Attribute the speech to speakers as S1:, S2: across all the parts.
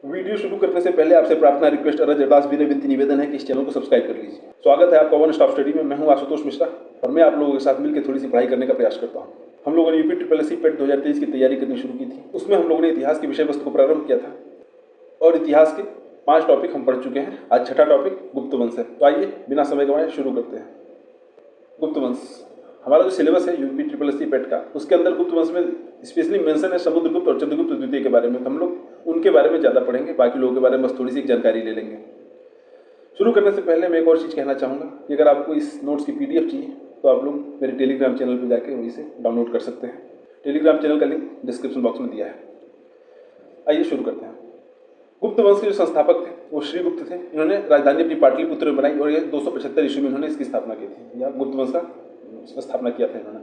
S1: Video शुरू करने से पहले आपसे प्रार्थना, रिक्वेस्ट, अर्ज, अरदास, विनय, विनती, निवेदन है कि इस चैनल को सब्सक्राइब कर लीजिए। स्वागत है आपका वन स्टॉप स्टडी में। मैं हूं आशुतोष मिश्रा और मैं आप लोगों के साथ मिलकर थोड़ी सी पढ़ाई करने का प्रयास करता हूं। हम लोगों ने यूपी पेट 2023 की तैयारी करनी शुरू की थी। उसमें हम लोगों ने इतिहास की विषय वस्तु को प्रारंभ किया था और इतिहास के 5 टॉपिक हम पढ़ चुके हैं। आज छठा टॉपिक गुप्त वंश है। तो आइए बिना समय गंवाए शुरू करते हैं। गुप्त वंश हमारा जो सिलेबस है यूपी पेट का, उसके अंदर गुप्त वंश में स्पेशली मेंशन है समुद्रगुप्त और चंद्रगुप्त द्वितीय के बारे में। हम लोग उनके बारे में ज़्यादा पढ़ेंगे, बाकी लोगों के बारे में बस थोड़ी सी जानकारी ले लेंगे। शुरू करने से पहले मैं एक और चीज़ कहना चाहूँगा कि अगर आपको इस नोट्स की PDF चाहिए तो आप लोग मेरे टेलीग्राम चैनल पर जाकर वहीं से डाउनलोड कर सकते हैं। टेलीग्राम चैनल का लिंक डिस्क्रिप्शन बॉक्स में दिया है। आइए शुरू करते हैं। गुप्त वंश के जो संस्थापक थे वो श्रीगुप्त थे। इन्होंने राजधानी अपनी पाटलिपुत्र में बनाई और ये 275 ईस्वी में इन्होंने इसकी स्थापना की थी, या गुप्त वंश का स्थापना किया था इन्होंने।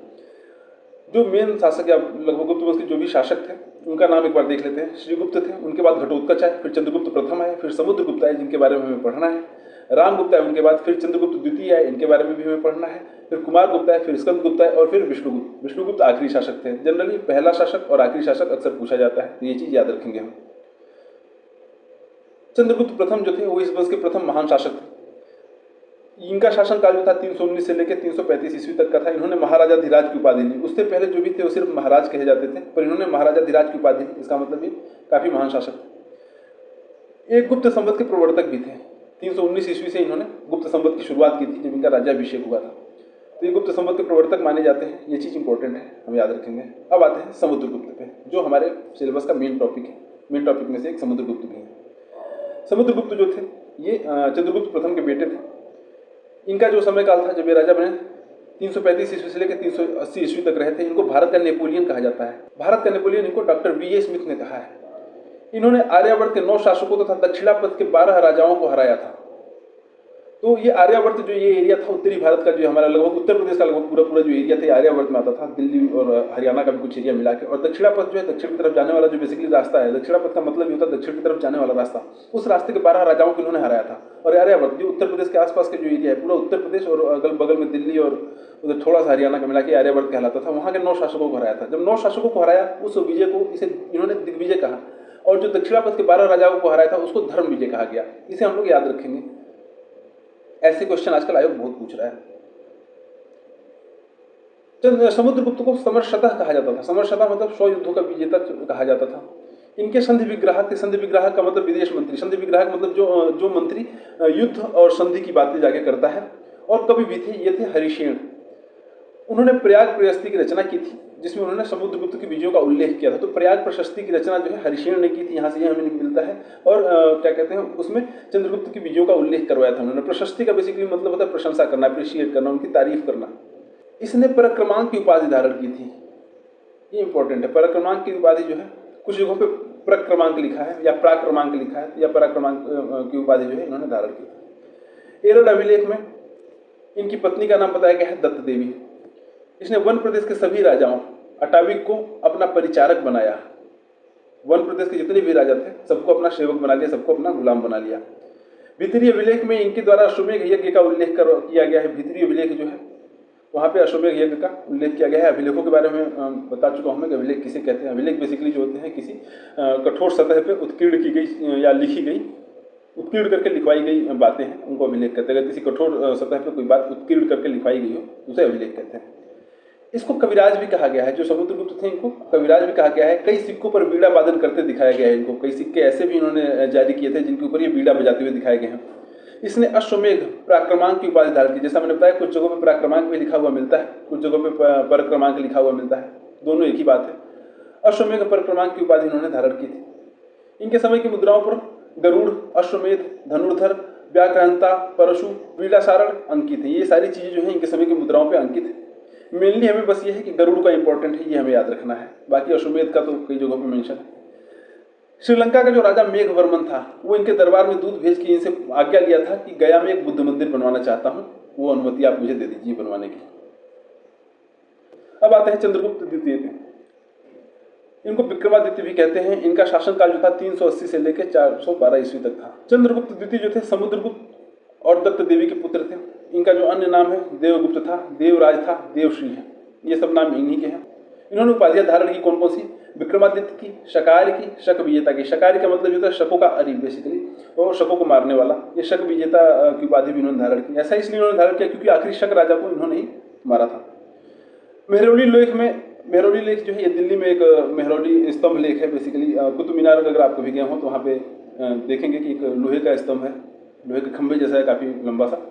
S1: जो मेन शासक या लगभग गुप्त वंश के जो भी शासक थे उनका नाम एक बार देख लेते हैं। श्रीगुप्त थे, उनके बाद घटोत्कच आए, फिर चंद्रगुप्त प्रथम आए, फिर समुद्रगुप्त आए जिनके बारे में हमें पढ़ना है। रामगुप्त आए उनके बाद, फिर चंद्रगुप्त द्वितीय आए, इनके बारे में भी हमें पढ़ना है। फिर कुमारगुप्त आए, फिर स्कंदगुप्त आए और फिर विष्णुगुप्त। विष्णुगुप्त आखिरी शासक थे। जनरली पहला शासक और आखिरी शासक अक्सर पूछा जाता है, तो ये चीज याद रखेंगे हम। चंद्रगुप्त प्रथम जो थे वो इस वंश के प्रथम महान शासक थे। इनका शासनकाल जो था 319 से लेकर 335 ईस्वी तक का था। इन्होंने महाराजा धीराज की उपाधि ली। उससे पहले जो भी थे वो सिर्फ महाराज कहे जाते थे, पर इन्होंने महाराजा धीराज की उपाधि ली। इसका मतलब ये काफी महान शासक थे। एक गुप्त संवत के प्रवर्तक भी थे। 319 ईस्वी से इन्होंने गुप्त संवत की शुरुआत की थी जब इनका राज्याभिषेक हुआ था। तो ये गुप्त संवत के प्रवर्तक माने जाते हैं। ये चीज इंपॉर्टेंट है, हम याद रखेंगे। अब आते हैं समुद्रगुप्त पे, जो हमारे सिलेबस का मेन टॉपिक है। मेन टॉपिक में से एक समुद्रगुप्त भी है। समुद्रगुप्त जो थे ये चंद्रगुप्त प्रथम के बेटे थे। इनका जो समय काल था जब ये राजा बने 335 ईस्वी से लेकर 380 ईस्वी तक रहे थे। इनको भारत का नेपोलियन कहा जाता है। भारत का नेपोलियन इनको डॉक्टर B.A. स्मिथ ने कहा है। इन्होंने आर्यावर्त के 9 शासकों तथा दक्षिणापथ के 12 राजाओं को हराया था। तो ये आर्यावर्त जो ये एरिया था उत्तरी भारत का, जो हमारा लगभग उत्तर प्रदेश का लगभग पूरा जो एरिया था आर्यावर्त में आता था, दिल्ली और हरियाणा का भी कुछ एरिया मिला के। और दक्षिणापथ जो है दक्षिण की तरफ जाने वाला जो बेसिकली रास्ता है, दक्षिणापथ का मतलब ये होता है दक्षिण की तरफ जाने वाला रास्ता। उस रास्ते के 12 राजाओं को इन्होंने हराया था। और आर्यावर्त जो उत्तर प्रदेश के आसपास के जो एरिया है, पूरा उत्तर प्रदेश और अगल बगल में दिल्ली और उधर थोड़ा सा हरियाणा का मिला के आर्यावर्त कहलाता था। वहाँ के 9 शासकों को हराया था। जब 9 शासकों को हराया उस विजय को इसे इन्होंने दिग्विजय कहा। और जो दक्षिणापथ के 12 राजाओं को हराया था उसको धर्म विजय कहा गया। इसे हम लोग याद रखेंगे। ऐसे क्वेश्चन आजकल आयोग बहुत पूछ रहा है। समुद्रगुप्त को समरशतः कहा जाता था। समरशतः मतलब 100 युद्धों का विजेता कहा जाता था। इनके संधि विग्राहक थे। संधि विग्राहक का मतलब विदेश मंत्री। संधि विग्राहक मतलब जो मंत्री युद्ध और संधि की बातें जाके करता है। और कवि भी थे, ये थे हरिशेन। उन्होंने प्रयाग प्रशस्ति की रचना की थी जिसमें उन्होंने समुद्रगुप्त की विजयों का उल्लेख किया था। तो प्रयाग प्रशस्ति की रचना जो है हरिशेन ने की थी, यहाँ से ये हमें मिलता है। और क्या कहते हैं, उसमें चंद्रगुप्त की विजयों का उल्लेख करवाया था उन्होंने। प्रशस्ति का बेसिकली मतलब होता है प्रशंसा करना, अप्रिशिएट करना, उनकी तारीफ करना। इसने पराक्रमांक की उपाधि धारण की थी। ये इंपॉर्टेंट है। पराक्रमांक की उपाधि जो है, कुछ जगहों पे पराक्रमांक लिखा है या पराक्रमांक लिखा है, या पराक्रमांक की उपाधि जो है इन्होंने धारण की थी। एरड अभिलेख में इनकी पत्नी का नाम बताया गया है दत्त देवी। इसने वन प्रदेश के सभी राजाओं अटाविक को अपना परिचारक बनाया। वन प्रदेश के जितने भी राजा थे सबको अपना सेवक बना लिया, सबको अपना गुलाम बना लिया। भीतरी अभिलेख में इनके द्वारा अश्वमेघ यज्ञ का उल्लेख किया गया है। भीतरी अभिलेख जो है वहाँ पे अश्वमेघ यज्ञ का उल्लेख किया गया है। अभिलेखों के बारे में बता चुका हूँ मैं कि अभिलेख किसे कहते हैं। अभिलेख बेसिकली जो होते हैं किसी कठोर सतह पे उत्कीर्ण की गई या लिखी गई, उत्कीर्ण करके लिखवाई गई बातें हैं, उनको अभिलेख कहते हैं। अगर किसी कठोर सतह पे कोई बात उत्कीर्ण करके लिखवाई गई हो उसे अभिलेख कहते हैं। इसको कविराज भी कहा गया है। जो समुद्रगुप्त थे इनको कविराज भी कहा गया है। कई सिक्कों पर बीड़ा वादन करते दिखाया गया है इनको। कई सिक्के ऐसे भी इन्होंने जारी किए थे जिनके ऊपर ये बीड़ा बजाते हुए दिखाए गए हैं। इसने अश्वमेघ पराक्रमांक की उपाधि धारण की। जैसा मैंने बताया कुछ जगहों पर पराक्रमांक भी लिखा हुआ मिलता है, कुछ जगहों पर पराक्रमांक लिखा हुआ मिलता है, दोनों एक ही बात है। अश्वमेघ पराक्रमांक की उपाधि इन्होंने धारण की थी। इनके समय की मुद्राओं पर गरुड़, अश्वमेध, धनुर्धर, व्याघ्रहंता, परशु, वीरासारण अंकित है। ये सारी चीजें जो है इनके समय की मुद्राओं पर अंकित है। मेनली हमें बस ये है कि गरुड़ का इंपॉर्टेंट है, ये हमें याद रखना है। बाकी अश्वमेध का तो कई जगहों पर मेंशन है। श्रीलंका का जो राजा मेघवर्मन था वो इनके दरबार में दूध भेज के इनसे आज्ञा लिया था कि गया में एक बुद्ध मंदिर बनवाना चाहता हूं, वो अनुमति आप मुझे दे दीजिए बनवाने की। अब आते हैं चंद्रगुप्त द्वितीय पे। इनको विक्रमादित्य भी कहते हैं। इनका शासनकाल जो था 380 से लेकर 412 ईस्वी तक था। चंद्रगुप्त द्वितीय जो थे समुद्रगुप्त और दत्त देवी के पुत्र थे। इनका जो अन्य नाम है देवगुप्त था, देवराज था, देवश्री है। ये सब नाम इन्हीं के हैं। इन्होंने उपाधियां धारण की कौन कौन सी? विक्रमादित्य की, शकार की, शक विजेता की। शकार का मतलब जो था शकों का अरी बेसिकली, और शकों को मारने वाला। ये शक विजेता की उपाधि भी इन्होंने धारण की। ऐसा इसलिए इन्होंने धारण किया क्योंकि आखिरी शक राजा को इन्होंने ही मारा था। मेहरौली लेख में, मेहरौली लेख जो है ये दिल्ली में एक मेहरौली स्तंभ लेख है बेसिकली। कुतुब मीनार अगर आप कभी गए हो तो वहाँ पे देखेंगे कि एक लोहे का स्तंभ है, लोहे के खंभे जैसा है, काफ़ी लंबा सा।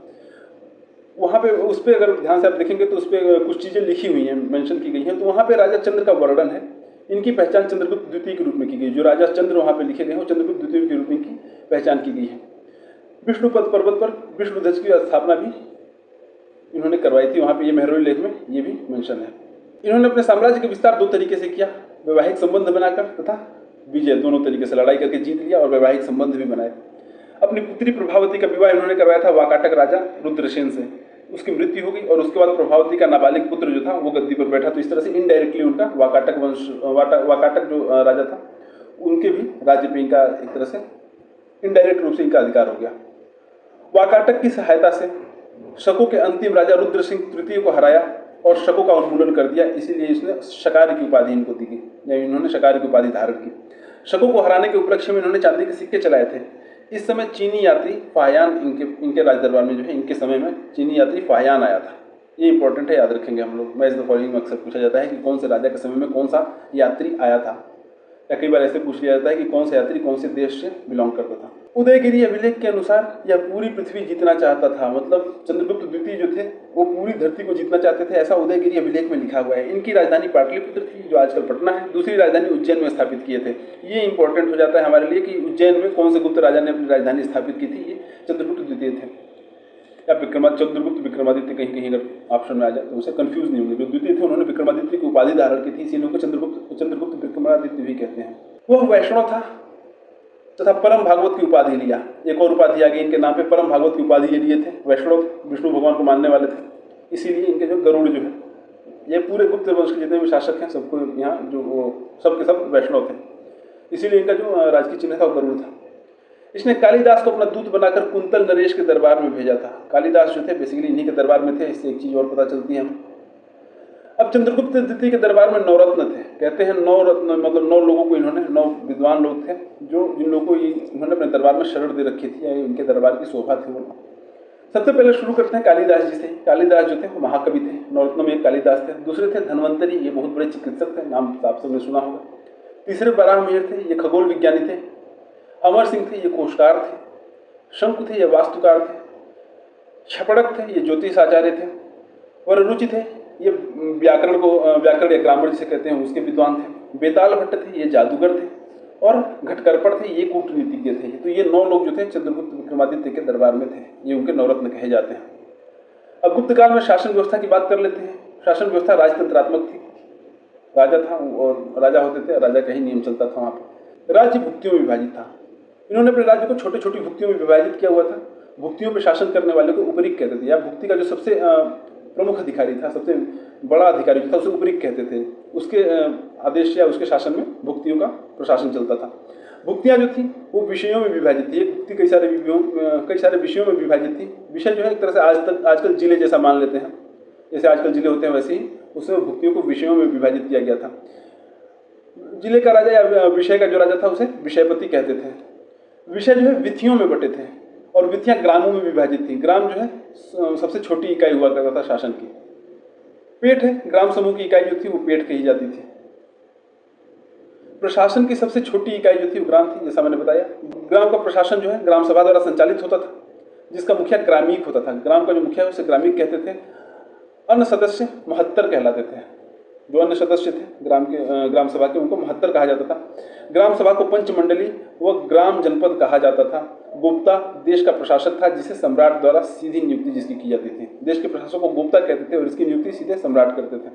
S1: वहाँ पे उस पर अगर ध्यान से आप देखेंगे तो उस पर कुछ चीज़ें लिखी हुई हैं, मेंशन की गई हैं। तो वहाँ पे राजा चंद्र का वर्णन है। इनकी पहचान चंद्रगुप्त द्वितीय के रूप में की गई। जो राजा चंद्र वहाँ पे लिखे गए हैं चंद्रगुप्त द्वितीय के रूप में की पहचान की गई है। विष्णुपद पर्वत पर विष्णु ध्वज की स्थापना भी इन्होंने करवाई थी। वहाँ पे ये मेहरौली लेख में ये भी मेंशन है। इन्होंने अपने साम्राज्य का विस्तार दो तरीके से किया, वैवाहिक संबंध बनाकर तथा विजय, दोनों तरीके से लड़ाई करके जीत लिया और वैवाहिक संबंध भी बनाए। अपनी पुत्री प्रभावती का विवाह इन्होंने करवाया था वाकाटक राजा रुद्रसेन से। उसकी मृत्यु हो गई और उसके बाद प्रभावती का नाबालिग पुत्र जो था वो गद्दी पर बैठा। तो इस तरह से इनडायरेक्टली उनका वाकाटक वंश, वाकाटक जो राजा था उनके भी राज्य पे इनका एक तरह से इनडायरेक्ट रूप से इनका अधिकार हो गया। वाकाटक की सहायता से शकों के अंतिम राजा रुद्र सिंह तृतीय को हराया और शकों का उन्मूलन कर दिया। इसीलिए इसने शकार की उपाधि इनको दी गई, इन्होंने शकार की उपाधि धारण की। शकों को हराने के उपलक्ष्य में इन्होंने चांदी के सिक्के चलाए थे। इस समय चीनी यात्री फाहयान इनके राज दरबार में जो है इनके समय में चीनी यात्री फाहयान आया था। ये इंपॉर्टेंट है, याद रखेंगे हम लोग। मैच द फॉलोइंग में अक्सर पूछा जाता है कि कौन से राजा के समय में कौन सा यात्री आया था, या कई बार ऐसे पूछ लिया जाता है कि कौन सा यात्री कौन से देश से बिलोंग करता था। उदयगिरी अभिलेख के अनुसार यह पूरी पृथ्वी जीतना चाहता था, मतलब चंद्रगुप्त द्वितीय जो थे वो पूरी धरती को जीतना चाहते थे, ऐसा उदयगिरी अभिलेख में लिखा हुआ है। इनकी राजधानी पाटलिपुत्र थी जो आजकल पटना है। दूसरी राजधानी उज्जैन में स्थापित किए थे। ये इंपॉर्टेंट हो जाता है हमारे लिए कि उज्जैन में कौन से गुप्त राजा ने अपनी राजधानी स्थापित की थी। ये चंद्रगुप्त द्वितीय थे या चंद्रगुप्त विक्रमादित्य, कहीं कहीं अगर ऑप्शन में आ जाए तो उसे कंफ्यूज नहीं होंगे। जो द्वितीय थे उन्होंने विक्रमादित्य की उपाधि धारण की थी, इसीलिए उनको चंद्रगुप्त विक्रमादित्य भी कहते हैं। वह वैष्णव था तथा परम भागवत की उपाधि लिया। एक और उपाधि आ गई इनके नाम पे, परम भागवत की उपाधि ये लिए थे। वैष्णव, विष्णु भगवान को मानने वाले थे, इसीलिए इनके जो गरुड़ जो है, ये पूरे गुप्त वंश के जितने भी शासक हैं सबको यहाँ जो सब के सब वैष्णव थे, इसीलिए इनका जो राजकीय चिन्ह था वो गरुड़ था। इसने कालिदास को अपना दूत बनाकर कुंतल नरेश के दरबार में भेजा था। कालिदास जो थे बेसिकली इन्हीं के दरबार में थे। इससे एक चीज और पता चलती है हमें। अब चंद्रगुप्त द्वितीय के दरबार में 9 रत्न थे। कहते हैं 9 रत्न मतलब 9 लोगों को इन्होंने, 9 विद्वान लोग थे जो जिन लोगों को इन्होंने अपने दरबार में शरण दे रखी थी, इनके दरबार की शोभा थी वो। सबसे पहले शुरू करते हैं कालिदास जी से। कालिदास जो थे वो महाकवि थे। 9 रत्नों में एक कालिदास थे। दूसरे थे धन्वंतरी, ये बहुत बड़े चिकित्सक थे, नाम आप सबने सुना होगा। तीसरे बाराहमीर थे, ये खगोल विज्ञानी थे। अमर सिंह थे, ये कोशकार थे। शंकु थे, ये वास्तुकार थे। छपड़क थे, ये ज्योतिष आचार्य थे। और रुचि थे, ये व्याकरण या ग्रामर जिसे कहते हैं उसके विद्वान थे। बेताल भट्ट थे, ये जादूगर थे। और घटकरपड़ थे, ये कूटनीतिज्ञ थे। तो ये 9 लोग जो थे चंद्रगुप्त विक्रमादित्य के दरबार में थे। ये उनके 9 रत्न कहे जाते हैं। अब गुप्त काल में शासन व्यवस्था की बात कर लेते हैं। शासन व्यवस्था राजतंत्रात्मक थी। राजा था और राजा होते थे, राजा का ही नियम चलता था वहाँ पर। राज्य भुक्तियों में विभाजित था। इन्होंने अपने राज्य को छोटे छोटी भुक्तियों में विभाजित किया हुआ था। भुक्तियों पर शासन करने वाले को उपरिक कहते थे, या भुक्ति का जो सबसे प्रमुख अधिकारी था, सबसे बड़ा अधिकारी जो था उसे उपरिक कहते थे। उसके आदेश या उसके शासन में भुक्तियों का प्रशासन चलता था। भुक्तियाँ जो थी वो विषयों में विभाजित थी। एक भुक्ति कई सारे विषयों में विभाजित थी। विषय जो है एक तरह से आजकल जिले जैसा मान लेते हैं, जैसे आजकल जिले होते हैं वैसे ही उसमें भुक्तियों को विषयों में विभाजित किया गया था। जिले का राजा या विषय का जो राजा था उसे विषयपति कहते थे। विषय जो है विथियों में बटे थे और विथियां ग्रामों में विभाजित थी। ग्राम जो है सबसे छोटी इकाई हुआ करता था शासन की। पेठ है, ग्राम समूह की इकाई जो थी वो पेठ कही जाती थी। प्रशासन की सबसे छोटी इकाई जो थी वो ग्राम थी, जैसा मैंने बताया। ग्राम का प्रशासन जो है ग्राम सभा द्वारा संचालित होता था, जिसका मुखिया ग्रामीक होता था। ग्राम का जो मुखिया है उसे ग्रामीक कहते थे। अन्य सदस्य महत्तर कहलाते थे। जो अन्य सदस्य थे ग्राम सभा के उनको महत्तर कहा जाता था। ग्राम सभा को पंचमंडली व ग्राम जनपद कहा जाता था। गोप्ता देश का प्रशासक था, जिसे सम्राट द्वारा सीधी नियुक्ति जिसकी की जाती थी। देश के प्रशासक को गोप्ता कहते थे और इसकी नियुक्ति सीधे सम्राट करते थे।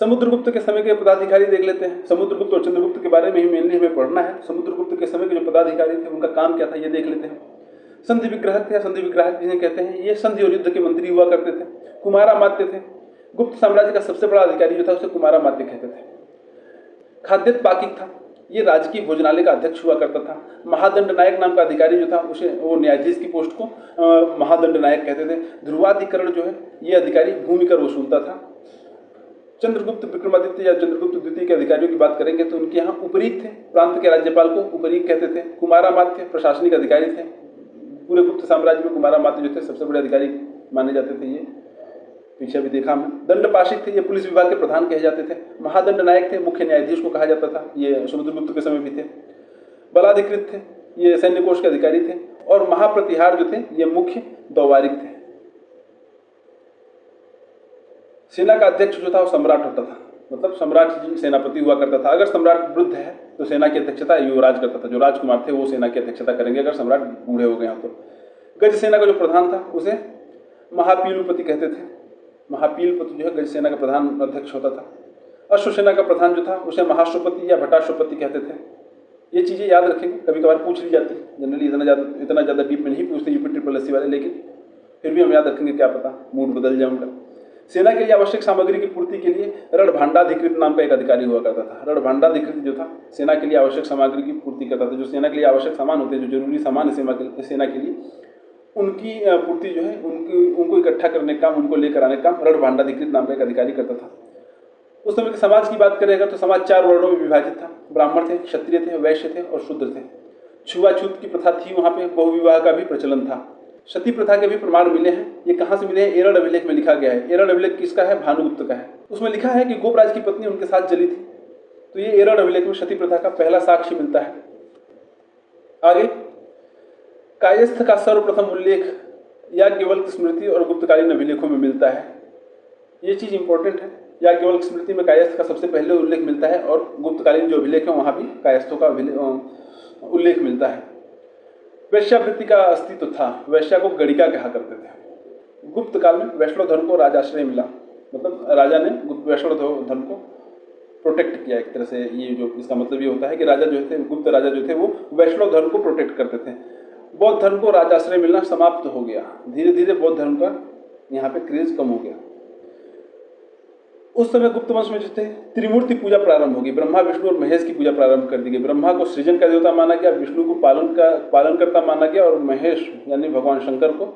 S1: समुद्रगुप्त के समय के पदाधिकारी देख लेते हैं। समुद्रगुप्त और चंद्रगुप्त के बारे में ही मेनली हमें पढ़ना है। समुद्रगुप्त के समय के जो पदाधिकारी थे उनका काम क्या था ये देख लेते हैं। संधि विग्राहक थे, संधि विग्राहक जिन्हें कहते हैं, ये संधि और युद्ध के मंत्री हुआ करते थे। कुमारामात्य थे, गुप्त साम्राज्य का सबसे बड़ा अधिकारी जो था उसे कुमारामात्य कहते थे। खाद्यत पाकिक था, ये राजकीय भोजनालय का अध्यक्ष हुआ करता था। महादंड नायक नाम का अधिकारी जो था उसे वो न्यायाधीश की पोस्ट को महादंड नायक कहते थे। ध्रुवाधिकरण जो है ये अधिकारी भूमि कर वसूलता था। चंद्रगुप्त विक्रमादित्य या चंद्रगुप्त द्वितीय के अधिकारियों की बात करेंगे तो उनके यहाँ उपरीक थे, प्रांत के राज्यपाल को उपरीक कहते थे। कुमारामात्य प्रशासनिक अधिकारी थे, पूरे गुप्त साम्राज्य में कुमारामात्य जो थे सबसे बड़े अधिकारी माने जाते थे। ये पीछे भी देखा हमने। दंडपाशिक थे, ये पुलिस विभाग के प्रधान कहे जाते थे। महादंड नायक थे, मुख्य न्यायाधीश को कहा जाता था, ये समुद्रगुप्त के समय भी थे। बलाधिकृत थे, ये सैन्य कोष के अधिकारी थे। और महाप्रतिहार जो थे ये मुख्य दौवारिक थे। सेना का अध्यक्ष जो था वो सम्राट होता था, मतलब सम्राट जी सेनापति हुआ करता था। अगर सम्राट वृद्ध है तो सेना की अध्यक्षता युवराज करता था, जो राजकुमार थे वो सेना की अध्यक्षता करेंगे अगर सम्राट बूढ़े हो गए हैं तो। गज सेना का जो प्रधान था उसे महापीलुपति कहते थे। महापीलुपति जो है गज सेना का प्रधान अध्यक्ष होता था। अश्वसेना का प्रधान जो था उसे महाश्वपति या भटाश्वपति कहते थे। ये चीज़ें याद रखेंगे, कभी कभार पूछ ली जाती है। जनरली इतना ज़्यादा डीप में नहीं पूछते यूपी ट्रिपल एससी वाले, लेकिन फिर भी हम याद रखेंगे, क्या पता मूड बदल जाए उनका। सेना के लिए आवश्यक सामग्री की पूर्ति के लिए रणभांडाधिकृत नाम का एक अधिकारी हुआ करता था। रणभांडाधिकृत जो था सेना के लिए आवश्यक सामग्री की पूर्ति करता था। जो सेना के लिए आवश्यक सामान होते हैं, जो जरूरी सामान है सेना के लिए, उनकी पूर्ति जो है उनको इकट्ठा करने का काम, उनको लेकर आने का काम रणभांडाधिकृत नाम का एक अधिकारी करता था। उस समय के समाज की बात करेगा तो समाज 4 वर्णों में विभाजित था। ब्राह्मण थे, क्षत्रिय थे, वैश्य थे और शूद्र थे। छुआछूत की प्रथा थी वहाँ पे, बहुविवाह का भी प्रचलन था। सती प्रथा के भी प्रमाण मिले हैं। ये कहाँ से मिले हैं? एरड़ अभिलेख में लिखा गया है। एरड़ अभिलेख किसका है? भानुगुप्त का है। उसमें लिखा है कि गोपराज की पत्नी उनके साथ जली थी। तो ये एरड़ अभिलेख में सती प्रथा का पहला साक्ष्य मिलता है। आगे कायस्थ का सर्वप्रथम उल्लेख याज्ञवल्क्य स्मृति और गुप्तकालीन अभिलेखों में मिलता है। ये चीज इंपॉर्टेंट है। याज्ञवल्क्य स्मृति में कायस्थ का सबसे पहले उल्लेख मिलता है और गुप्तकालीन जो अभिलेख है वहां भी कायस्थों का उल्लेख मिलता है। वैश्यावृत्ति का अस्तित्व था। वैश्या को गणिका कहा करते थे। गुप्त काल में वैष्णव धर्म को राजाश्रय मिला, मतलब राजा ने वैष्णव धर्म को प्रोटेक्ट किया एक तरह से। ये जो इसका मतलब ये होता है कि राजा जो थे, गुप्त राजा जो थे, वो वैष्णव धर्म को प्रोटेक्ट करते थे। बौद्ध धर्म को राजाश्रय मिलना समाप्त हो गया। धीरे धीरे बौद्ध धर्म का यहाँ पे क्रेज कम हो गया। उस समय गुप्त वंश में जो थे त्रिमूर्ति पूजा प्रारंभ होगी। ब्रह्मा, विष्णु और महेश की पूजा प्रारंभ कर दी गई। ब्रह्मा को सृजन का देवता माना गया, विष्णु को पालनकर्ता माना गया और महेश यानी भगवान शंकर को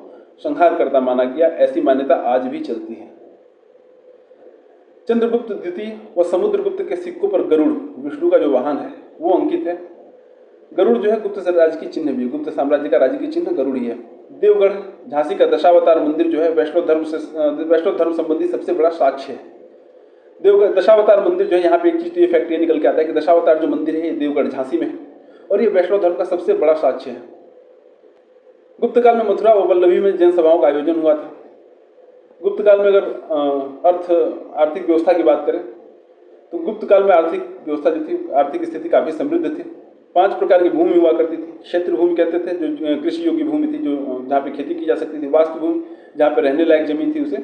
S1: संहारकर्ता माना गया। ऐसी मान्यता आज भी चलती है। चंद्रगुप्त द्वितीय व समुद्रगुप्त के सिक्कों पर गरुड़, विष्णु का जो वाहन है, वो अंकित है। गरुड़ जो है गुप्त राज्य की चिन्ह भी है। गुप्त साम्राज्य का राज्य की चिन्ह गरुड़ ही है। देवगढ़ झांसी का दशावतार मंदिर जो है वैष्णव धर्म संबंधी सबसे बड़ा साक्ष्य है। देवगढ़ दशावतार मंदिर जो है, यहाँ पे एक चीज तो ये फैक्ट ये निकल के आता है कि दशावतार जो मंदिर है ये देवगढ़ झांसी में है और ये वैष्णव धर्म का सबसे बड़ा साक्ष्य है। गुप्त काल में मथुरा व वल्लभी में जैन सभाओं का आयोजन हुआ था। गुप्त काल में अगर आर्थिक व्यवस्था की बात करें तो गुप्त काल में आर्थिक व्यवस्था जो थी, आर्थिक स्थिति काफी समृद्ध थी। 5 प्रकार की भूमि हुआ करती थी। क्षेत्र भूमि कहते थे, जो कृषि योग्य भूमि थी, जो जहाँ पे खेती की जा सकती थी। वास्तु भूमि, जहाँ पे रहने लायक जमीन थी, उसे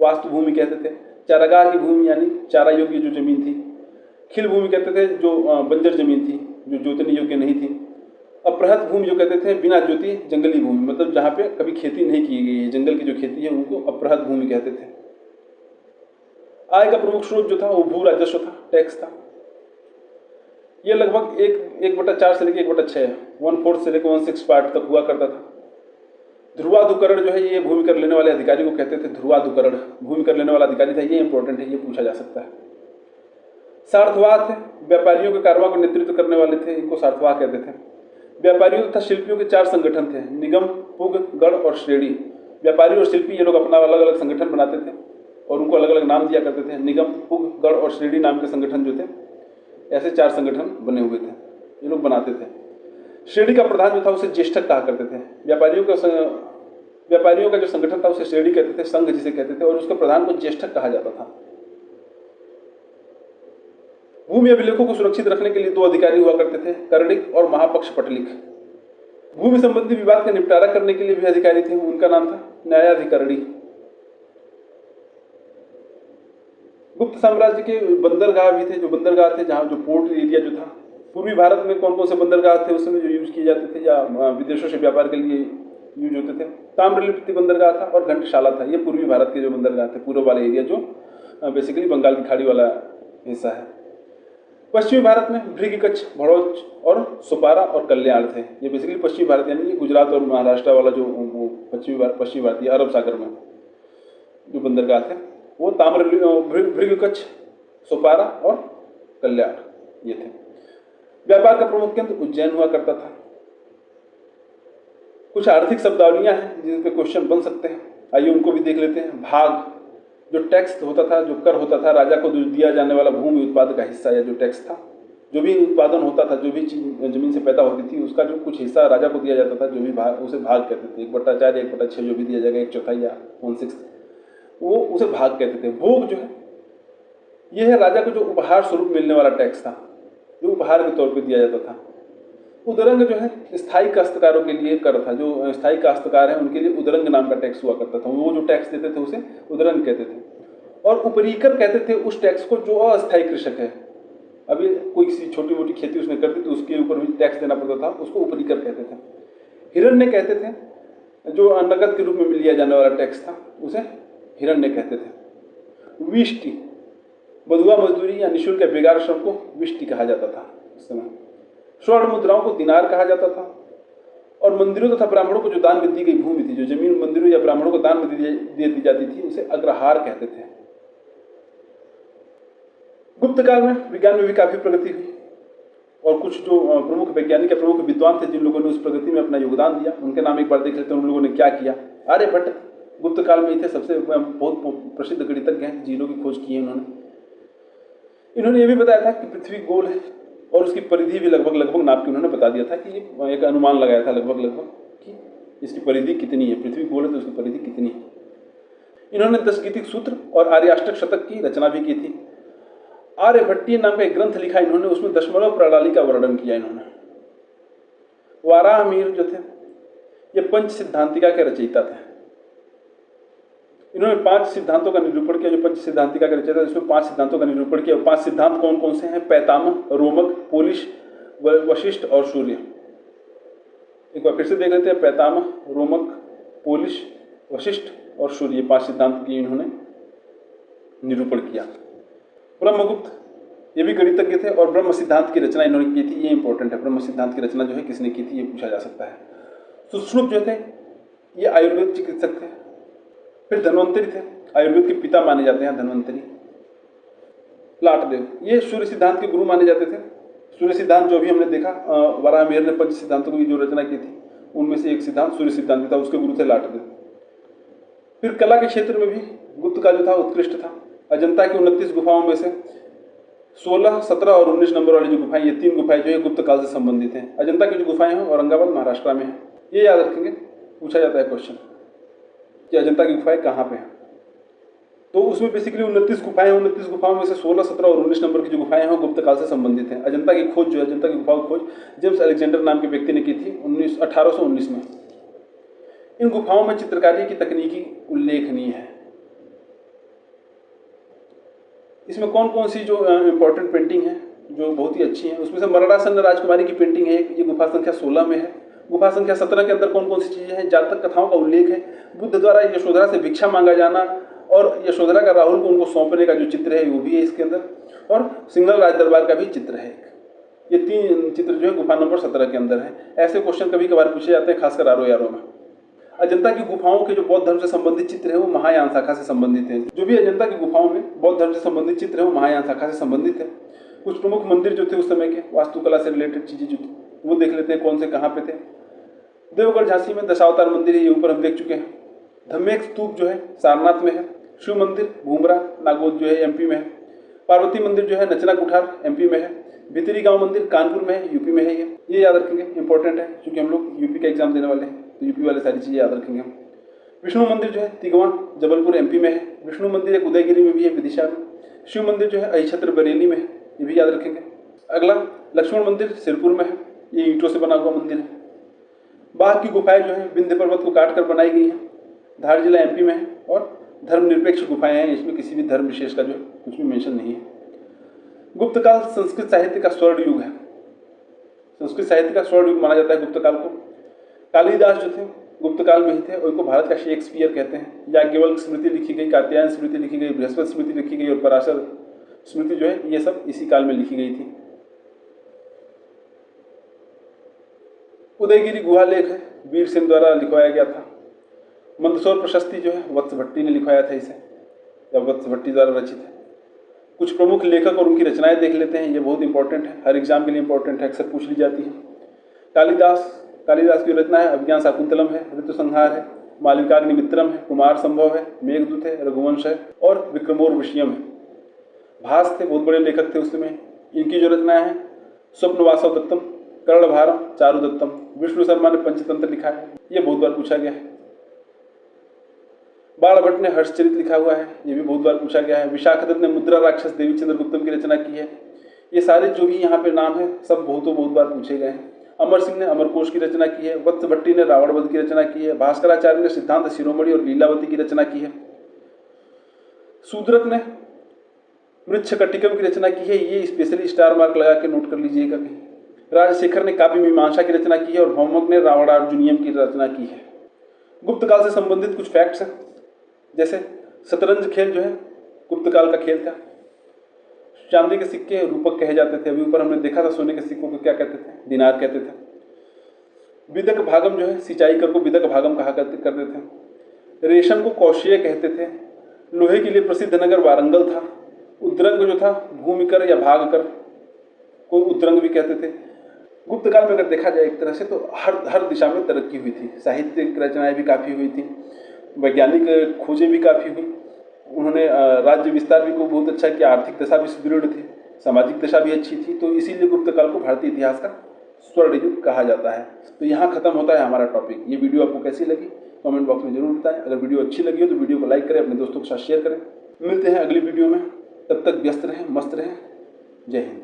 S1: वास्तु भूमि कहते थे। चारागाह की भूमि यानी चारा योग्य जो जमीन थी। खिल भूमि कहते थे, जो बंजर जमीन थी, जो जोतने योग्य नहीं थी। अपृहत भूमि जो कहते थे, बिना जोती जंगली भूमि, मतलब जहाँ पे कभी खेती नहीं की गई है, जंगल की जो खेती है उनको अपृहत भूमि कहते थे। आय का प्रमुख स्रोत जो था वो भू राजस्व था, टैक्स था। ये लगभग 1/4 से लेकर 1/6, 1/4 से लेकर 1/6 पार्ट तक हुआ करता था। ध्रुवाधिकरण जो है ये भूमि कर लेने वाले अधिकारी को कहते थे। ध्रुवाधिकरण भूमि कर लेने वाला अधिकारी था। ये इंपॉर्टेंट है, ये पूछा जा सकता है। सार्थवाह थे, व्यापारियों के कारवां को नेतृत्व करने वाले थे, इनको सार्थवाह कहते थे। व्यापारियों तथा शिल्पियों के 4 संगठन थे, निगम, पुग, गढ़ और श्रेणी। व्यापारी और शिल्पी ये लोग अपना अलग अलग संगठन बनाते थे और उनको अलग अलग नाम दिया करते थे। निगम, पुग, गढ़ और श्रेणी नाम के संगठन जो थे, ऐसे 4 संगठन बने हुए थे, ये लोग बनाते थे। श्रेणी का प्रधान जो था उसे ज्येष्ठक कहा करते थे। व्यापारियों का जो संगठन था उसे श्रेणी कहते थे, संघ जिसे कहते थे, और उसके प्रधान को ज्येष्ठक कहा जाता था। भूमि अभिलेखों को सुरक्षित रखने के लिए 2 अधिकारी हुआ करते थे, कर्णिक और महापक्ष पटलिक। भूमि संबंधी विवाद का निपटारा करने के लिए भी अधिकारी थे, उनका नाम था न्यायाधिकरणी। गुप्त साम्राज्य के बंदरगाह भी थे, जो बंदरगाह थे, जहाँ जो पोर्ट एरिया जो था। पूर्वी भारत में कौन कौन से बंदरगाह थे उस समय जो यूज किए जाते थे या विदेशों से व्यापार के लिए यूज होते थे? ताम्रलिप्ति बंदरगाह था और घंटशाला था। ये पूर्वी भारत के जो बंदरगाह थे, पूर्व वाले एरिया जो बेसिकली बंगाल की खाड़ी वाला हिस्सा है। पश्चिमी भारत में भृगुकच्छ, भड़ौच और सुपारा और कल्याण थे। ये बेसिकली पश्चिमी भारत यानी कि गुजरात और महाराष्ट्र वाला जो पश्चिमी भारतीय अरब सागर में जो बंदरगाह थे। वो ताम्र भृगुकच्छ, सोपारा और कल्याण ये थे। व्यापार का प्रमुख केंद्र उज्जैन हुआ करता था। कुछ आर्थिक शब्दावलियां हैं जिन पे क्वेश्चन बन सकते हैं, आइए उनको भी देख लेते हैं। भाग, जो टैक्स होता था, जो कर होता था, राजा को दिया जाने वाला भूमि उत्पाद का हिस्सा या जो टैक्स था, जो भी उत्पादन होता था, जो भी चीज जमीन से पैदा होती थी, उसका जो कुछ हिस्सा राजा को दिया जाता था, जो भी भाग, उसे भाग कहते थे। 1/4, 1/6 जो भी दिया जाएगा, 1/4 या 1/6, वो उसे भाग कहते थे। भोग जो है, ये है राजा को जो उपहार स्वरूप मिलने वाला टैक्स था, जो उपहार के तौर पर दिया जाता था। उदरंग जो है स्थायी काश्तकारों के लिए कर था, जो स्थायी काश्तकार हैं उनके लिए उदरंग नाम का टैक्स हुआ करता था। वो जो टैक्स देते थे उसे उदरंग कहते थे। और उपरीकर कहते थे उस टैक्स को जो अस्थायी कृषक है, अभी कोई किसी छोटी मोटी खेती उसने कर दी तो उसके ऊपर भी टैक्स देना पड़ता था, उसको उपरीकर कहते थे। हिरण्य कहते थे, जो नगद के रूप में लिया जाने वाला टैक्स था, उसे हिरण्य कहते थे। विष्टि, बधुआ मजदूरी या निःशुल्क या बेगार श्रम को विष्टि कहा जाता था उस समय। स्वर्ण मुद्राओं को दिनार कहा जाता था। और मंदिरों तथा ब्राह्मणों को जो दान में दी गई भूमि थी, जो जमीन मंदिरों या ब्राह्मणों को दान में दी जाती थी, उसे अग्रहार कहते थे। गुप्त काल में विज्ञान में भी काफी प्रगति हुई और कुछ जो प्रमुख वैज्ञानिक या प्रमुख विद्वान थे जिन लोगों ने उस प्रगति में अपना योगदान दिया, उनके नाम एक बार देख लेते हैं। उन लोगों ने क्या किया। आर्यभट्ट गुप्त काल में ही थे, सबसे बहुत प्रसिद्ध गणितज्ञ हैं, जीरो की खोज की है इन्होंने ये भी बताया था कि पृथ्वी गोल है और उसकी परिधि भी लगभग नाप के उन्होंने बता दिया था कि एक अनुमान लगाया था लगभग कि इसकी परिधि कितनी है, पृथ्वी गोल है तो उसकी परिधि कितनी है। इन्होंने 10 गीतिक सूत्र और आर्याष्टक शतक की रचना भी की थी। आर्यभट्टीय नाम का एक ग्रंथ लिखा इन्होंने, उसमें दशमलव प्रणाली का वर्णन किया इन्होंने। वाराहमिहिर जो थे ये पंच सिद्धांतिका के रचयिता थे। इन्होंने 5 सिद्धांतों का निरूपण किया। जो पंच सिद्धांतिका के रचयिता, इसमें 5 सिद्धांतों का निरूपण किया। 5 सिद्धांत कौन कौन से हैं? पैतामह, रोमक, पोलिश, वशिष्ठ और सूर्य। एक बार फिर से देख लेते हैं। पैतामह, रोमक, पोलिश, वशिष्ठ और सूर्य, 5 सिद्धांत की इन्होंने निरूपण किया। ब्रह्मगुप्त ये भी गणितज्ञ थे और ब्रह्म सिद्धांत की रचना इन्होंने की थी। ये इंपॉर्टेंट है, ब्रह्म सिद्धांत की रचना जो है किसने की थी, ये पूछा जा सकता है। सुश्रुत जो थे ये आयुर्वेद चिकित्सक थे। फिर धन्वंतरी थे, आयुर्वेद के पिता माने जाते हैं धन्वंतरी। लाटदेव ये सूर्य सिद्धांत के गुरु माने जाते थे। सूर्य सिद्धांत जो भी हमने देखा, वाराहमिहिर ने पंच सिद्धांतों की जो रचना की थी उनमें से एक सिद्धांत सूर्य सिद्धांत था, उसके गुरु थे लाटदेव। फिर कला के क्षेत्र में भी गुप्त का जो था उत्कृष्ट था। अजंता की 29 गुफाओं में से 16, 17 और 19 नंबर वाली जो गुफाएं, ये 3 गुफाएं जो है गुप्त काल से संबंधित हैं। अजंता की जो गुफाएं हैं औरंगाबाद महाराष्ट्र में हैं। ये याद रखेंगे, पूछा जाता है क्वेश्चन कि अजंता की गुफाएं कहाँ पे हैं। तो उसमें बेसिकली 29 गुफाएं हैं। 29 गुफाओं में से 16, 17 और 19 नंबर की जो गुफाएं हैं गुप्त काल से संबंधित हैं। अजंता की खोज जो है, अजंता की गुफाओं की खोज जेम्स अलेक्जेंडर नाम के व्यक्ति ने की थी 1819 में। इन गुफाओं में चित्रकारी की तकनीकी उल्लेखनीय है। इसमें कौन कौन सी जो इंपॉर्टेंट पेंटिंग है जो बहुत ही अच्छी है, उसमें से मरणासन्न राजकुमारी की पेंटिंग है, ये गुफा संख्या 16 में है। गुफा संख्या 17 के अंदर कौन कौन सी चीजें हैं? जातक कथाओं का उल्लेख है, बुद्ध द्वारा यशोधरा से भिक्षा मांगा जाना और यशोधरा का राहुल को उनको सौंपने का जो चित्र है वो भी है इसके अंदर, और सिंघल राज दरबार का भी चित्र है। ये 3 चित्र जो है गुफा नंबर 17 के अंदर है। ऐसे क्वेश्चन कभी कभार पूछे जाते हैं, खासकर आरो में। अजंता की गुफाओं के जो बौद्ध धर्म से संबंधित चित्र है वो महायान शाखा से संबंधित है। जो भी अजंता की गुफाओं में बौद्ध धर्म से संबंधित चित्र है वो महायान शाखा से संबंधित है। कुछ प्रमुख मंदिर जो थे उस समय के वास्तुकला से रिलेटेड चीजें जो थी वो देख लेते हैं, कौन से कहाँ पे थे। देवगढ़ झांसी में दशावतार मंदिर है, ये ऊपर हम देख चुके हैं। धम्मेक स्तूप जो है सारनाथ में है। शिव मंदिर भूमरा नागौद जो है एमपी में है। पार्वती मंदिर जो है नचना कुठार एमपी में है। भितरी गांव मंदिर कानपुर में है, यूपी में है। ये याद रखेंगे, इंपॉर्टेंट है क्योंकि हम लोग यूपी का एग्जाम देने वाले हैं, तो यूपी वाले सारी चीजें याद रखेंगे हम। विष्णु मंदिर जो है तिगवा जबलपुर एमपी में है। विष्णु मंदिर एक उदयगिरी में भी है, विदिशा में। शिव मंदिर जो है अहिछत्र बरेली में है, ये भी याद रखेंगे। अगला लक्ष्मण मंदिर सिरपुर में है, ये ईंटों से बना हुआ मंदिर है। बाघ की गुफाएं जो है विंध्य पर्वत को काट कर बनाई गई है, धार जिला एमपी में है। और धर्मनिरपेक्ष गुफाएं हैं, इसमें किसी भी धर्म विशेष का जो कुछ भी मेंशन नहीं है। गुप्त काल संस्कृत साहित्य का स्वर्ण युग है। संस्कृत साहित्य का स्वर्ण युग माना जाता है गुप्त काल को। कालिदास जो थे गुप्त काल में ही थे, उनको भारत का शेक्सपियर कहते हैं। याज्ञवल्क्य स्मृति लिखी गई, कात्यायन स्मृति लिखी गई, बृहस्पति स्मृति लिखी गई और पराशर स्मृति जो है ये सब इसी काल में लिखी गई थी। उदयगिरी गुहा लेख है, वीर सेन द्वारा लिखवाया गया था। मंदसौर प्रशस्ति जो है वत्स भट्टी ने लिखवाया था इसे, या वत्स भट्टी द्वारा रचित है। कुछ प्रमुख लेखक और उनकी रचनाएं देख लेते हैं, ये बहुत इंपॉर्टेंट है, हर एग्जाम के लिए इंपॉर्टेंट है, अक्सर पूछ ली जाती है। कालिदास की रचना है अभिज्ञान शाकुंतलम है, ऋतुसंहार है, मालविकाग्निमित्रम है, कुमार संभव है, मेघदूत है, रघुवंश है और विक्रमोर्वशीयम है। भास थे, बहुत बड़े लेखक थे उस समय। इनकी जो रचनाएं हैं स्वप्नवासव दत्तम, कर्णभारम, चारुदत्तम। विष्णु शर्मा ने पंचतंत्र लिखा है, ये बहुत बार पूछा गया है। बाणभट्ट ने हर्षचरित लिखा हुआ है, ये भी बहुत बार पूछा गया है। विशाखदत्त ने मुद्रा राक्षस देवी चंद्रगुप्तम की रचना की है। ये सारे जो भी यहाँ पे नाम है सब बहुत बार पूछे गए हैं। अमर सिंह ने अमरकोश की रचना की है। वत्स भट्टी ने रावणवध की रचना की है। भास्कराचार्य ने सिद्धांत शिरोमणि और लीलावती की रचना की है। शूद्रक ने मृच्छकटिकम की रचना की है, ये स्पेशली स्टार मार्क लगा के नोट कर लीजिएगा कहीं। राजशेखर ने काव्य मीमांसा की रचना की है और भौमक ने रावणार्जुनियम की रचना की है। गुप्त काल से संबंधित कुछ फैक्ट्स हैं, जैसे शतरंज खेल जो है गुप्त काल का खेल था। चांदी के सिक्के रूपक कहे जाते थे, अभी ऊपर हमने देखा था सोने के सिक्कों को क्या कहते थे, दिनार कहते थे। विदक भागम जो है सिंचाई कर को विदक भागम कहा करते थे। रेशम को कौशेय कहते थे। लोहे के लिए प्रसिद्ध नगर वारंगल था। उद्रंग जो था भूमिकर या भागकर को उद्रंग भी कहते थे। गुप्त काल में अगर देखा जाए एक तरह से तो हर दिशा में तरक्की हुई थी। साहित्यिक रचनाएं भी काफ़ी हुई थी, वैज्ञानिक खोजें भी काफ़ी हुई। उन्होंने राज्य विस्तार भी को बहुत अच्छा किया, आर्थिक दशा भी सुदृढ़ थी, सामाजिक दशा भी अच्छी थी। तो इसीलिए गुप्त काल को भारतीय इतिहास का स्वर्ण युग कहा जाता है। तो यहाँ खत्म होता है हमारा टॉपिक। ये वीडियो आपको कैसी लगी कमेंट बॉक्स में जरूर बताएं। अगर वीडियो अच्छी लगी हो तो वीडियो को लाइक करें, अपने दोस्तों के साथ शेयर करें। मिलते हैं अगली वीडियो में, तब तक व्यस्त रहें, मस्त रहें। जय हिंद।